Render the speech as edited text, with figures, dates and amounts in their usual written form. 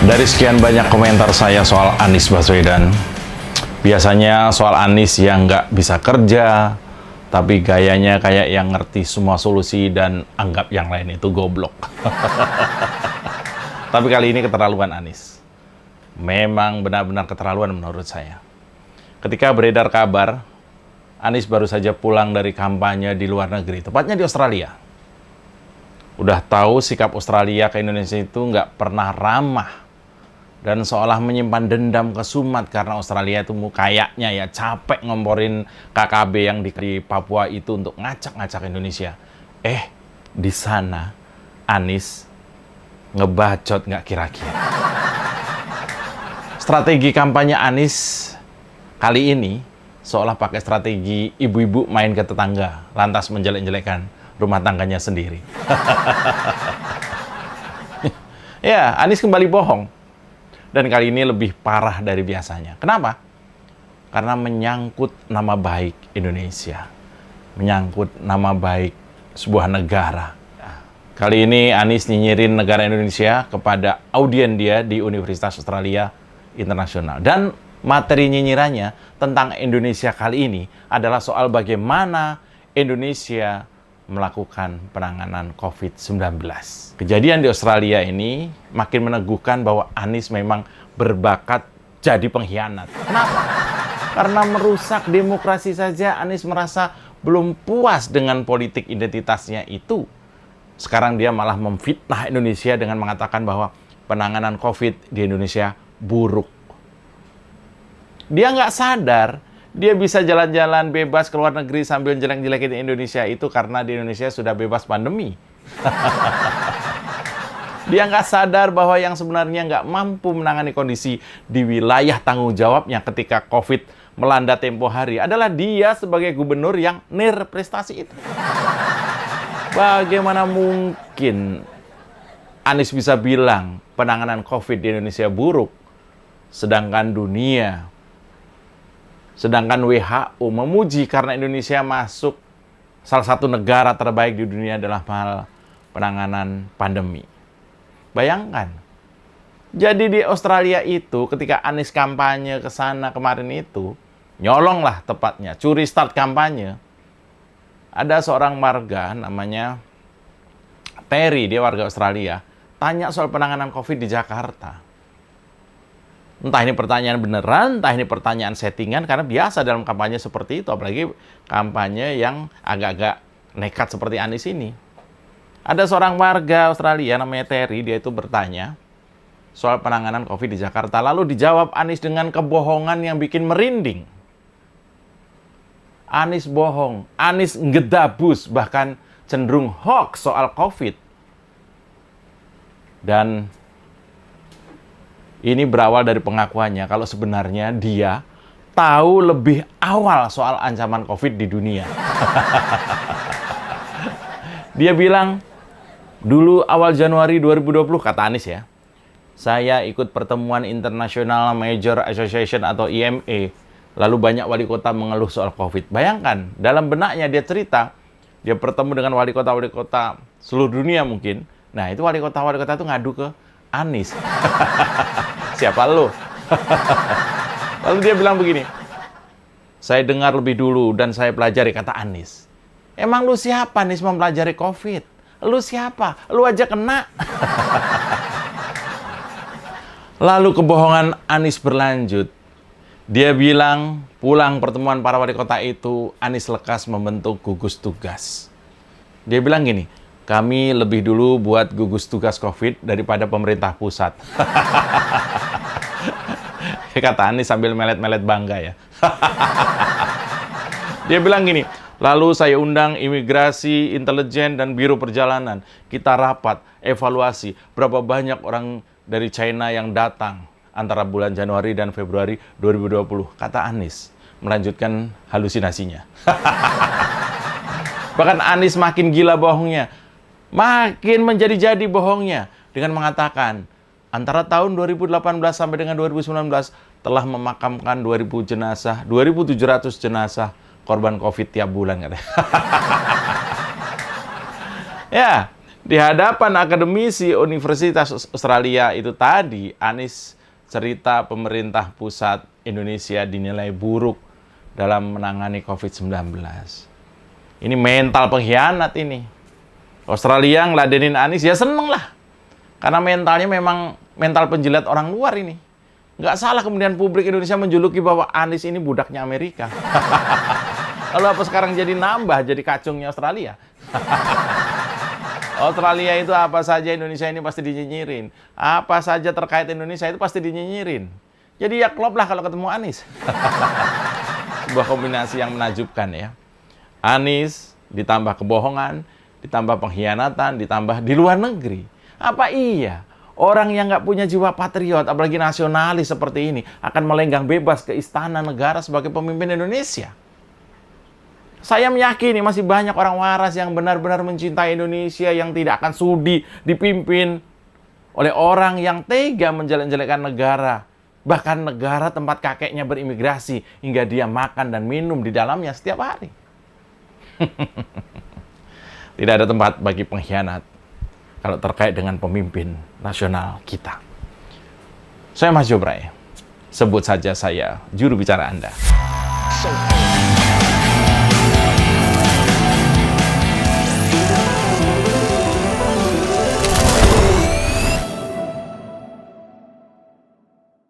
Dari sekian banyak komentar saya soal Anies Baswedan, biasanya soal Anies yang nggak bisa kerja, tapi gayanya kayak yang ngerti semua solusi dan anggap yang lain itu goblok. Tapi kali ini keterlaluan Anies. Memang benar-benar keterlaluan menurut saya. Ketika beredar kabar, Anies baru saja pulang dari kampanye di luar negeri, tepatnya di Australia. Udah tahu sikap Australia ke Indonesia itu nggak pernah ramah. Dan seolah menyimpan dendam kesumat karena Australia itu kayaknya ya capek ngomporin KKB yang di Papua itu untuk ngacak-ngacak Indonesia. Di sana Anies ngebacot nggak kira-kira. Strategi kampanye Anies kali ini seolah pakai strategi ibu-ibu main ke tetangga, lantas menjelek-jelekan rumah tangganya sendiri. Ya, Anies kembali bohong. Dan kali ini lebih parah dari biasanya. Kenapa? Karena menyangkut nama baik Indonesia. Menyangkut nama baik sebuah negara. Kali ini Anies nyinyirin negara Indonesia kepada audien dia di Universitas Australia Internasional. Dan materi nyinyirannya tentang Indonesia kali ini adalah soal bagaimana Indonesia melakukan penanganan COVID-19. Kejadian di Australia ini makin meneguhkan bahwa Anies memang berbakat jadi pengkhianat. Kenapa? Karena merusak demokrasi saja Anies merasa belum puas dengan politik identitasnya itu. Sekarang dia malah memfitnah Indonesia dengan mengatakan bahwa penanganan COVID di Indonesia buruk. Dia nggak sadar dia bisa jalan-jalan bebas ke luar negeri sambil jelek-jelekin Indonesia itu karena di Indonesia sudah bebas pandemi. Dia nggak sadar bahwa yang sebenarnya nggak mampu menangani kondisi di wilayah tanggung jawabnya ketika COVID melanda tempo hari adalah dia sebagai gubernur yang nirprestasi itu. Bagaimana mungkin Anies bisa bilang penanganan COVID di Indonesia buruk, sedangkan WHO memuji karena Indonesia masuk salah satu negara terbaik di dunia dalam hal penanganan pandemi. Bayangkan, jadi di Australia itu ketika Anies kampanye ke sana kemarin itu, nyolong lah tepatnya, curi start kampanye. Ada seorang warga namanya Terry, dia warga Australia, tanya soal penanganan COVID di Jakarta. Entah ini pertanyaan beneran, entah ini pertanyaan settingan, karena biasa dalam kampanye seperti itu, apalagi kampanye yang agak-agak nekat seperti Anies ini. Ada seorang warga Australia namanya Terry, dia itu bertanya soal penanganan COVID di Jakarta, lalu dijawab Anies dengan kebohongan yang bikin merinding. Anies bohong, Anies ngedabus, bahkan cenderung hoax soal COVID. Dan ini berawal dari pengakuannya kalau sebenarnya dia tahu lebih awal soal ancaman COVID di dunia. Dia bilang, dulu awal Januari 2020, kata Anies ya, saya ikut pertemuan International Major Association atau IMA, lalu banyak wali kota mengeluh soal COVID. Bayangkan, dalam benaknya dia cerita, dia bertemu dengan wali kota seluruh dunia mungkin. Nah, itu wali kota itu ngadu ke Anies. Siapa lo? Lalu dia bilang begini, saya dengar lebih dulu dan saya pelajari, kata Anies. Emang lu siapa Anies mempelajari COVID? Lu siapa? Lu aja kena. Lalu kebohongan Anies berlanjut. Dia bilang pulang pertemuan para wali kota itu, Anies lekas membentuk gugus tugas. Dia bilang gini, kami lebih dulu buat gugus tugas COVID daripada pemerintah pusat. Kata Anies sambil melet-melet bangga ya. Dia bilang gini, lalu saya undang imigrasi, intelijen, dan biro perjalanan. Kita rapat, evaluasi berapa banyak orang dari China yang datang antara bulan Januari dan Februari 2020. Kata Anies, melanjutkan halusinasinya. Bahkan Anies makin gila bohongnya. Makin menjadi-jadi bohongnya dengan mengatakan antara tahun 2018 sampai dengan 2019 telah memakamkan 2.700 jenazah korban COVID tiap bulan katanya. Ya, Di hadapan akademisi Universitas Australia itu tadi, Anies cerita pemerintah pusat Indonesia dinilai buruk dalam menangani COVID-19. Ini mental pengkhianat ini. Australia ngeladenin Anies, ya seneng lah. Karena mentalnya memang mental penjilat orang luar ini. Nggak salah kemudian publik Indonesia menjuluki bahwa Anies ini budaknya Amerika. Lalu apa sekarang jadi nambah, jadi kacungnya Australia? Australia itu apa saja Indonesia ini pasti dinyinyirin. Apa saja terkait Indonesia itu pasti dinyinyirin. Jadi ya klop lah kalau ketemu Anies. Sebuah kombinasi yang menakjubkan ya. Anies ditambah kebohongan, ditambah pengkhianatan, ditambah di luar negeri. Apa iya orang yang nggak punya jiwa patriot, apalagi nasionalis seperti ini, akan melenggang bebas ke istana negara sebagai pemimpin Indonesia? Saya meyakini masih banyak orang waras yang benar-benar mencintai Indonesia, yang tidak akan sudi dipimpin oleh orang yang tega menjelek-jelekan negara. Bahkan negara tempat kakeknya berimigrasi, hingga dia makan dan minum di dalamnya setiap hari. Tidak ada tempat bagi pengkhianat kalau terkait dengan pemimpin nasional kita. Saya Mas Jobray. Sebut saja saya juru bicara Anda.